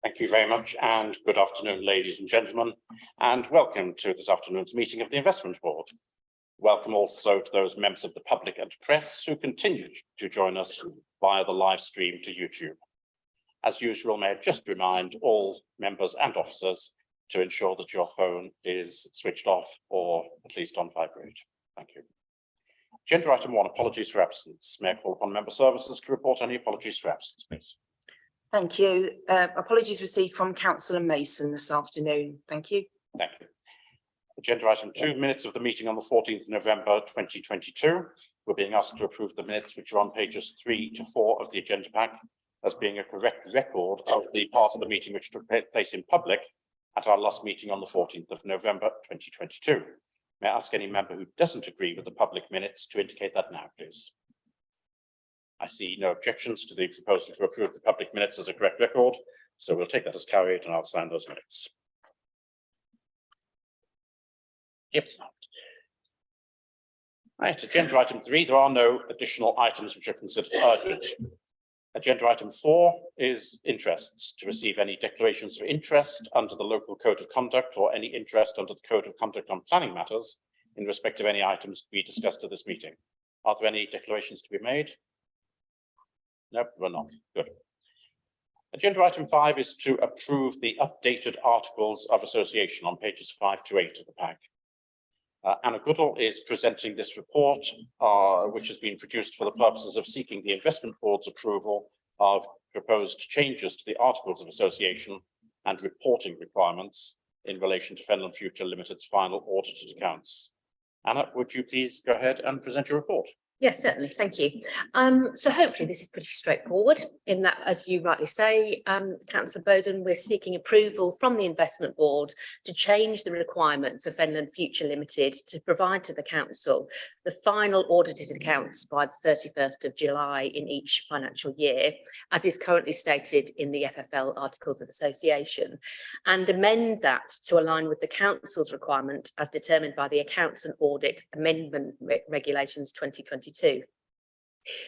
Thank you very much, and good afternoon, ladies and gentlemen, and welcome to this afternoon's meeting of the Investment Board. Welcome also to those members of the public and press who continue to join us via the live stream to YouTube. As usual, may I just remind all members and officers to ensure that your phone is switched off or at least on vibrate. Thank you. Agenda item 1, apologies for absence. May I call upon member services to report any apologies for absence, please? Thank you. Apologies received from Councillor Mason this afternoon. Thank you. Thank you. Agenda item 2, minutes of the meeting on the 14th of November 2022. We're being asked to approve the minutes which are on pages 3 to 4 of the agenda pack as being a correct record of the part of the meeting which took place in public at our last meeting on the 14th of November 2022. May I ask any member who doesn't agree with the public minutes to indicate that now, please? I see no objections to the proposal to approve the public minutes as a correct record, so we'll take that as carried and I'll sign those minutes. Yep. Right, agenda item 3, there are no additional items which are considered urgent. Agenda item 4 is interests, to receive any declarations for interest under the local code of conduct or any interest under the code of conduct on planning matters in respect of any items to be discussed at this meeting. Are there any declarations to be made? Nope, we're not. Good. Agenda item 5 is to approve the updated articles of association on pages 5 to 8 of the pack. Anna Goodall is presenting this report, which has been produced for the purposes of seeking the Investment Board's approval of proposed changes to the Articles of Association and reporting requirements in relation to Fenland Future Limited's final audited accounts. Anna, would you please go ahead and present your report? Yes, certainly. Thank you. So hopefully this is pretty straightforward in that, as you rightly say, Councillor Bowden, we're seeking approval from the Investment Board to change the requirement for Fenland Future Limited to provide to the Council the final audited accounts by the 31st of July in each financial year, as is currently stated in the FFL Articles of Association, and amend that to align with the Council's requirement as determined by the Accounts and Audit Amendment Regulations 2022.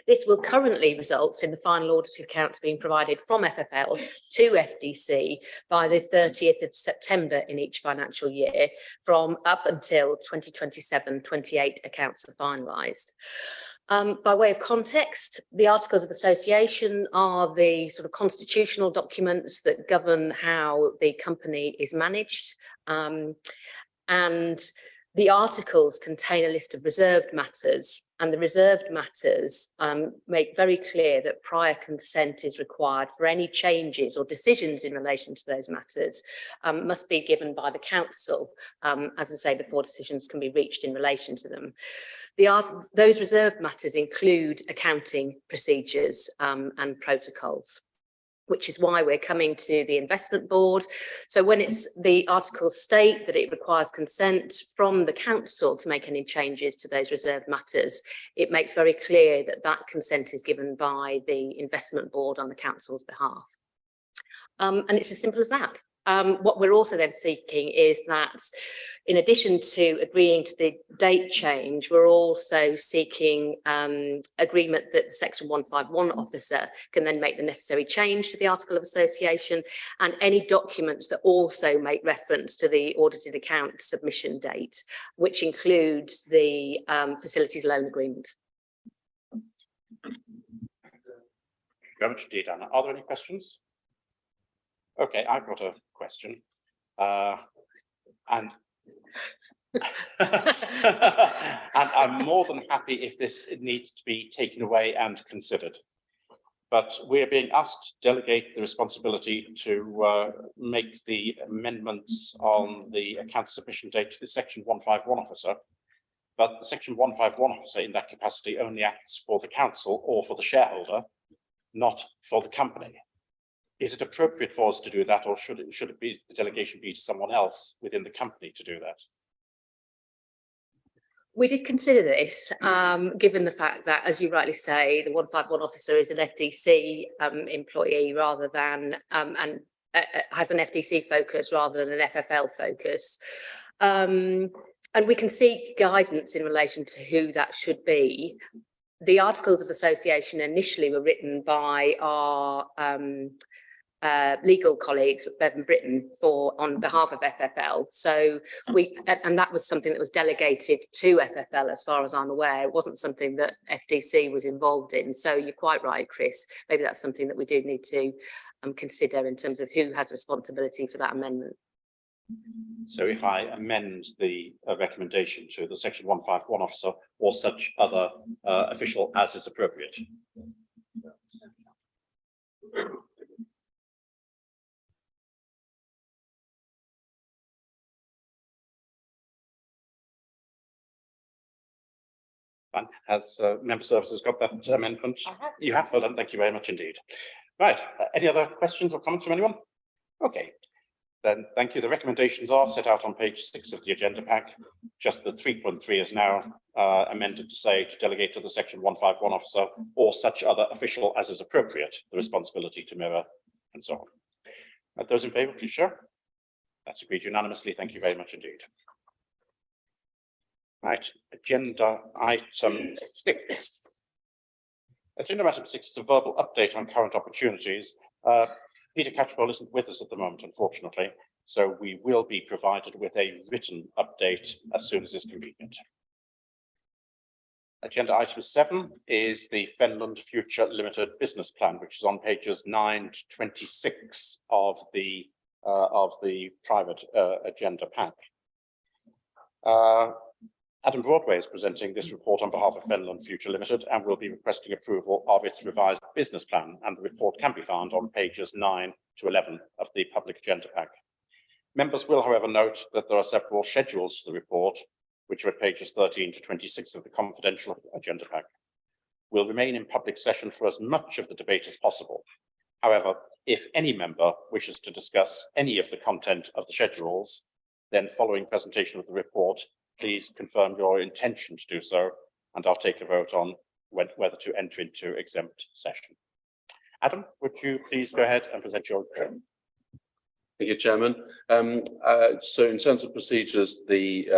This will currently result in the final audited accounts being provided from FFL to FDC by the 30th of September in each financial year, from up until 2027-28 accounts are finalised. By way of context, the Articles of Association are the sort of constitutional documents that govern how the company is managed, and the articles contain a list of reserved matters, and the reserved matters make very clear that prior consent is required for any changes or decisions in relation to those matters must be given by the Council, as I say, before decisions can be reached in relation to them. Those reserved matters include accounting procedures and protocols, which is why we're coming to the Investment Board. So when it's the articles state that it requires consent from the Council to make any changes to those reserved matters, it makes very clear that that consent is given by the Investment Board on the Council's behalf. And it's as simple as that. What we're also then seeking is that, in addition to agreeing to the date change, we're also seeking agreement that the Section 151 officer can then make the necessary change to the Article of Association, and any documents that also make reference to the audited account submission date, which includes the facilities loan agreement. Thank you very much indeed, Anna. Are there any questions? Okay, I've got a question, and I'm more than happy if this needs to be taken away and considered. But we're being asked to delegate the responsibility to make the amendments on the account submission date to the Section 151 officer. But the Section 151 officer in that capacity only acts for the Council or for the shareholder, not for the company. Is it appropriate for us to do that, or should it be the delegation be to someone else within the company to do that? We did consider this, given the fact that, as you rightly say, the 151 officer is an FDC employee rather than, and has an FDC focus rather than an FFL focus. And we can seek guidance in relation to who that should be. The Articles of Association initially were written by our legal colleagues at Bevan Britton on behalf of FFL. So and that was something that was delegated to FFL as far as I'm aware. It wasn't something that FDC was involved in. So you're quite right, Chris. Maybe that's something that we do need to consider in terms of who has responsibility for that amendment. So if I amend the recommendation to the section 151 officer or such other official as is appropriate. Fine. Has member services got that amendment? You have. Well done. Thank you very much indeed. Right. Any other questions or comments from anyone? Okay. Then thank you. The recommendations are set out on page 6 of the agenda pack. Just that 3.3 is now amended to say to delegate to the section 151 officer or such other official as is appropriate the responsibility to mirror and so on. Those in favour, please show. That's agreed unanimously. Thank you very much indeed. Right, agenda item 6. Agenda item 6 is a verbal update on current opportunities. Peter Catchpole isn't with us at the moment, unfortunately, so we will be provided with a written update as soon as is convenient. Agenda item 7 is the Fenland Future Limited Business Plan, which is on pages 9 to 26 of the private agenda pack. Adam Broadway is presenting this report on behalf of Fenland Future Limited and will be requesting approval of its revised business plan, and the report can be found on pages 9 to 11 of the public agenda pack. Members will, however, note that there are several schedules to the report, which are at pages 13 to 26 of the confidential agenda pack. We'll remain in public session for as much of the debate as possible. However, if any member wishes to discuss any of the content of the schedules, then following presentation of the report, please confirm your intention to do so, and I'll take a vote on whether to enter into exempt session. Adam, would you please go ahead and present your report? Thank you, Chairman. So in terms of procedures, the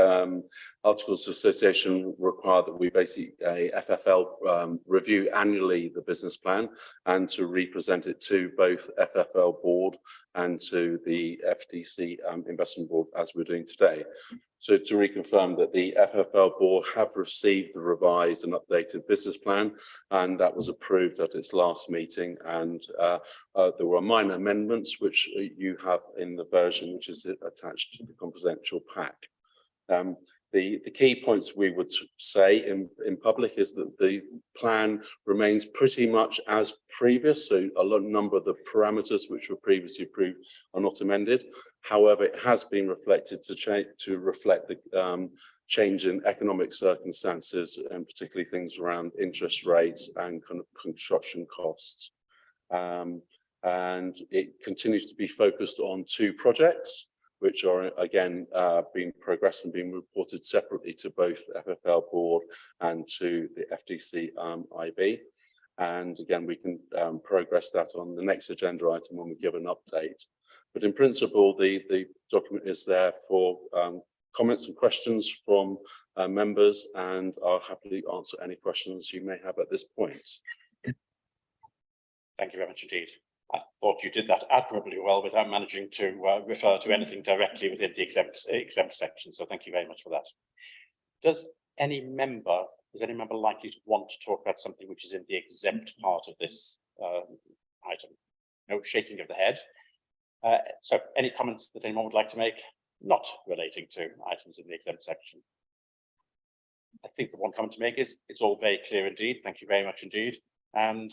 Articles of Association require that we basically, FFL review annually the business plan and to represent it to both FFL board and to the FDC Investment Board, as we're doing today. So to reconfirm that the FFL board have received the revised and updated business plan, and that was approved at its last meeting. And there were minor amendments which you have in the version which is attached to the confidential pack. The key points we would say in public is that the plan remains pretty much as previous. So a number of the parameters which were previously approved are not amended. However, it has been reflected to reflect the change in economic circumstances, and particularly things around interest rates and kind of construction costs. And it continues to be focused on 2 projects, which are again being progressed and being reported separately to both FFL board and to the FDC IB. And again, we can progress that on the next agenda item when we give an update. But in principle, the document is there for comments and questions from members, and I'll happily answer any questions you may have at this point. Thank you very much indeed. I thought you did that admirably well without managing to refer to anything directly within the exempt section. So thank you very much for that. Does any member likely to want to talk about something which is in the exempt part of this item? No shaking of the head. So any comments that anyone would like to make, not relating to items in the exempt section? I think the one comment to make is it's all very clear indeed. Thank you very much indeed. And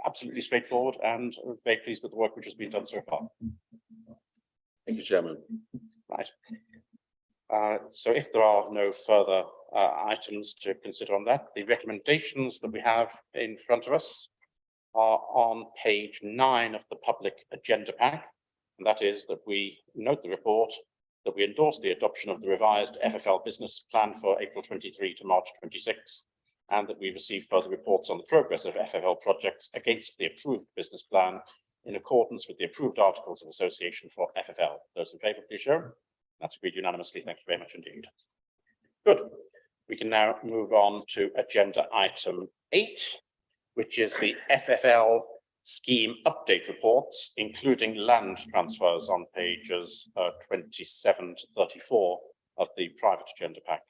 absolutely straightforward, and very pleased with the work which has been done so far. Thank you, Chairman. Right. So if there are no further items to consider on that, the recommendations that we have in front of us are on page 9 of the public agenda pack, and that is that we note the report, that we endorse the adoption of the revised FFL business plan for April 23 to March 26, and that we receive further reports on the progress of FFL projects against the approved business plan in accordance with the approved Articles of Association for FFL. Those in favour, please show. That's agreed unanimously. Thank you very much indeed. Good. We can now move on to agenda item 8, which is the FFL scheme update reports, including land transfers on pages 27 to 34 of the private agenda pack.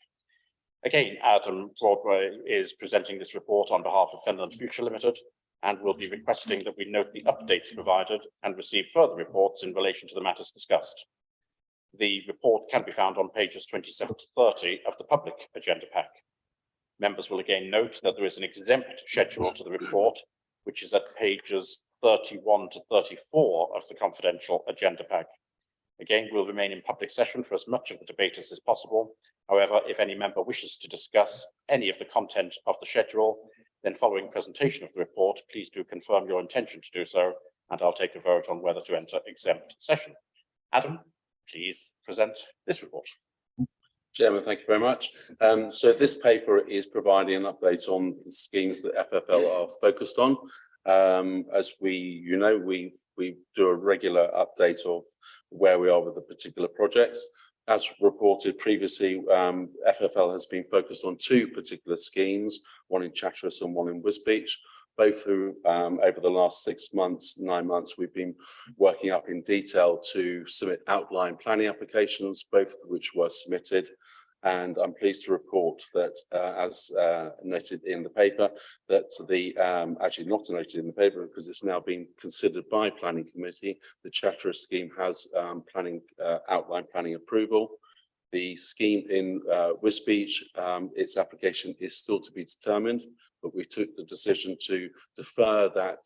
Again, Adam Broadway is presenting this report on behalf of Fenland Future Limited and will be requesting that we note the updates provided and receive further reports in relation to the matters discussed. The report can be found on pages 27 to 30 of the public agenda pack. Members will again note that there is an exempt schedule to the report, which is at pages 31 to 34 of the confidential agenda pack. Again, we'll remain in public session for as much of the debate as is possible. However, if any member wishes to discuss any of the content of the schedule, then following presentation of the report, please do confirm your intention to do so, and I'll take a vote on whether to enter exempt session. Adam, please present this report. Chairman, thank you very much. So this paper is providing an update on the schemes that FFL are focused on. As we do a regular update of where we are with the particular projects. As reported previously, FFL has been focused on two particular schemes, one in Chatteris and one in Wisbech. Both who over the last 9 months, we've been working up in detail to submit outline planning applications, both of which were submitted. And I'm pleased to report that as noted in the paper, that actually not noted in the paper because it's now been considered by planning committee. The Chatteris scheme has outline planning approval. The scheme in Wisbech, its application is still to be determined, but we took the decision to defer that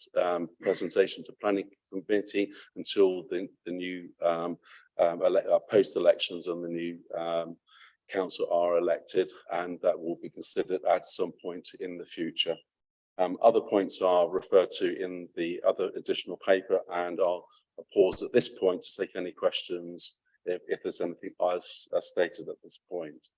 presentation to planning committee until the new post-elections and the new council are elected, and that will be considered at some point in the future. Other points are referred to in the other additional paper, and I'll pause at this point to take any questions if there's anything I've stated at this point.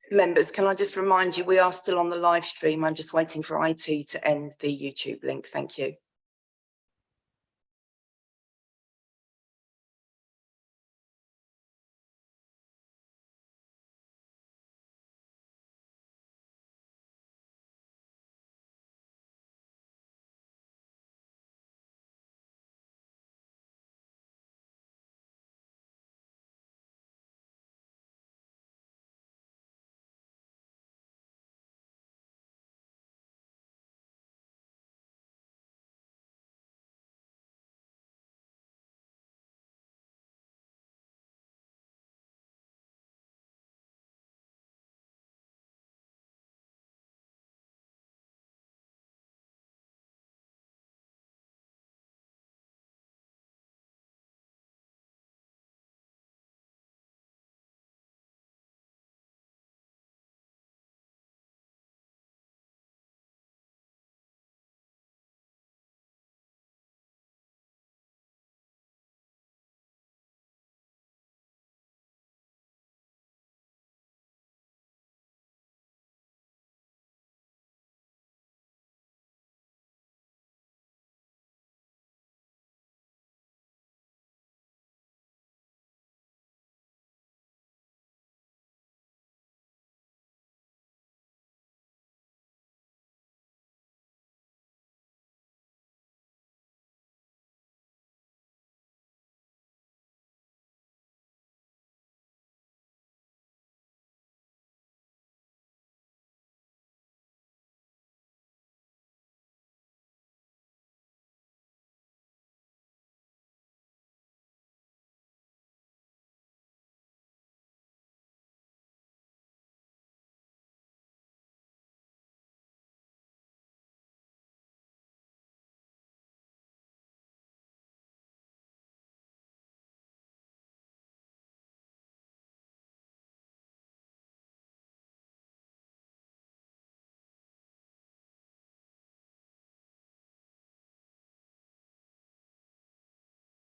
Members, can I just remind you, we are still on the live stream. I'm just waiting for IT to end the YouTube link. Thank you.